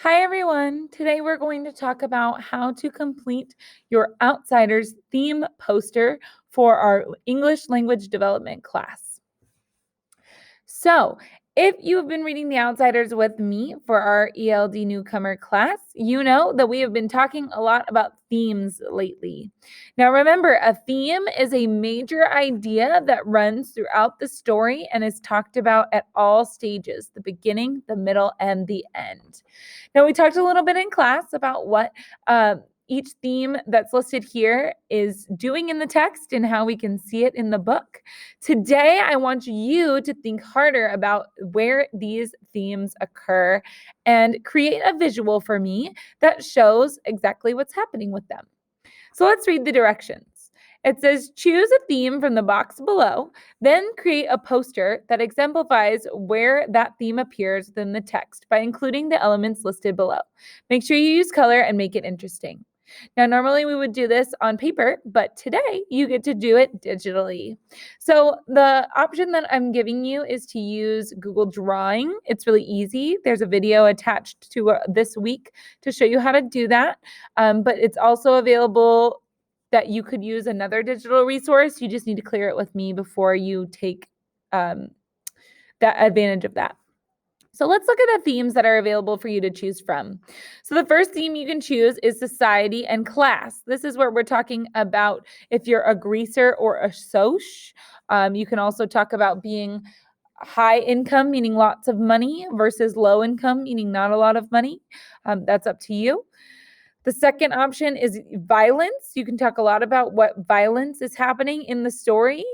Hi everyone! Today we're going to talk about how to complete your Outsiders theme poster for our English language development class. So, if you've been reading The Outsiders with me for our ELD newcomer class, you know that we have been talking a lot about themes lately. Now remember, a theme is a major idea that runs throughout the story and is talked about at all stages, the beginning, the middle, and the end. Now we talked a little bit in class about what each theme that's listed here is doing in the text and how we can see it in the book. Today, I want you to think harder about where these themes occur and create a visual for me that shows exactly what's happening with them. So let's read the directions. It says, choose a theme from the box below, then create a poster that exemplifies where that theme appears within the text by including the elements listed below. Make sure you use color and make it interesting. Now, normally we would do this on paper, but today you get to do it digitally. So the option that I'm giving you is to use Google Drawing. It's really easy. There's a video attached to this week to show you how to do that, but it's also available that you could use another digital resource. You just need to clear it with me before you take that advantage of that. So let's look at the themes that are available for you to choose from. So the first theme you can choose is society and class. This is where we're talking about if you're a greaser or a soc. You can also talk about being high income, meaning lots of money, versus low income, meaning not a lot of money. That's up to you. The second option is violence. You can talk a lot about what violence is happening in the story.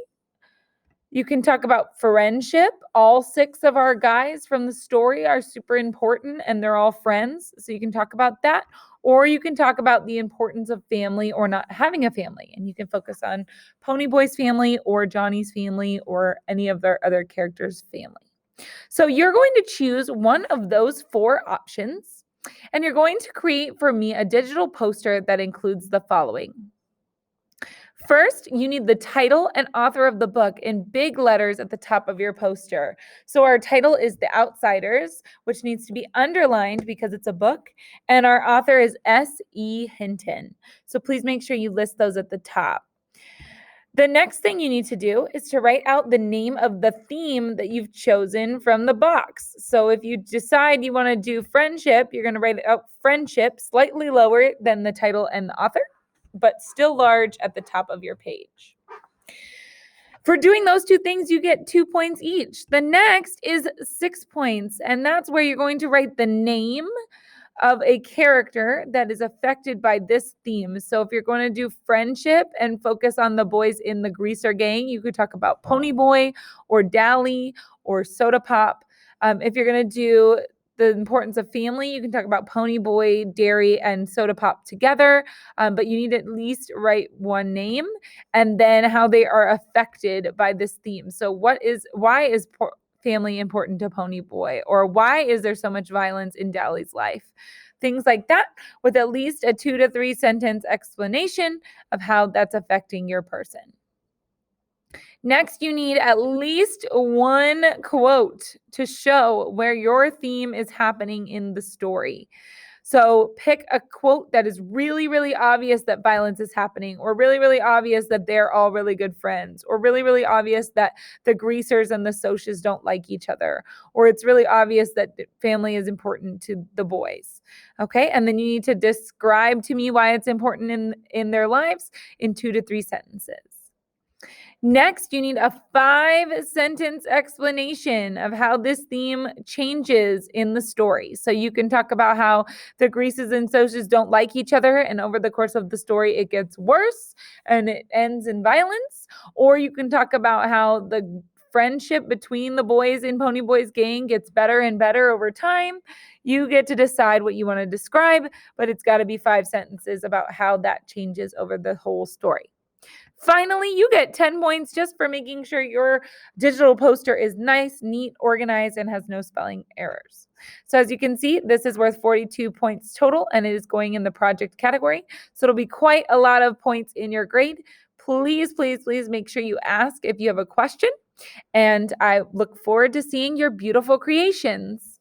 You can talk about friendship. All 6 of our guys from the story are super important and they're all friends. So you can talk about that. Or you can talk about the importance of family or not having a family. And you can focus on Ponyboy's family or Johnny's family or any of their other characters' family. So you're going to choose one of those 4 options. And you're going to create for me a digital poster that includes the following. First, you need the title and author of the book in big letters at the top of your poster. So our title is The Outsiders, which needs to be underlined because it's a book, and our author is S.E. Hinton. So please make sure you list those at the top. The next thing you need to do is to write out the name of the theme that you've chosen from the box. So if you decide you want to do friendship, you're going to write out friendship slightly lower than the title and the author, but still large at the top of your page. For doing those 2 things, you get 2 points each. The next is 6 points, and that's where you're going to write the name of a character that is affected by this theme. So if you're going to do friendship and focus on the boys in the Greaser gang, you could talk about Ponyboy or Dally or Soda Pop. If you're going to do the importance of family, you can talk about Ponyboy, Dairy, and Soda Pop together, but you need to at least write one name and then how they are affected by this theme. So why is family important to Ponyboy, or why is there so much violence in Dally's life? Things like that, with at least a 2 to 3 sentence explanation of how that's affecting your person. Next, you need at least one quote to show where your theme is happening in the story. So pick a quote that is really, really obvious that violence is happening, or really, really obvious that they're all really good friends, or really, really obvious that the greasers and the socias don't like each other, or it's really obvious that family is important to the boys. Okay, and then you need to describe to me why it's important in their lives in 2 to 3 sentences. Next, you need a 5-sentence explanation of how this theme changes in the story. So you can talk about how the Greases and Socias don't like each other, and over the course of the story, it gets worse and it ends in violence. Or you can talk about how the friendship between the boys in Ponyboy's gang gets better and better over time. You get to decide what you want to describe, but it's got to be 5 sentences about how that changes over the whole story. Finally, you get 10 points just for making sure your digital poster is nice, neat, organized, and has no spelling errors. So as you can see, this is worth 42 points total, and it is going in the project category. So it'll be quite a lot of points in your grade. Please, please, please make sure you ask if you have a question. And I look forward to seeing your beautiful creations.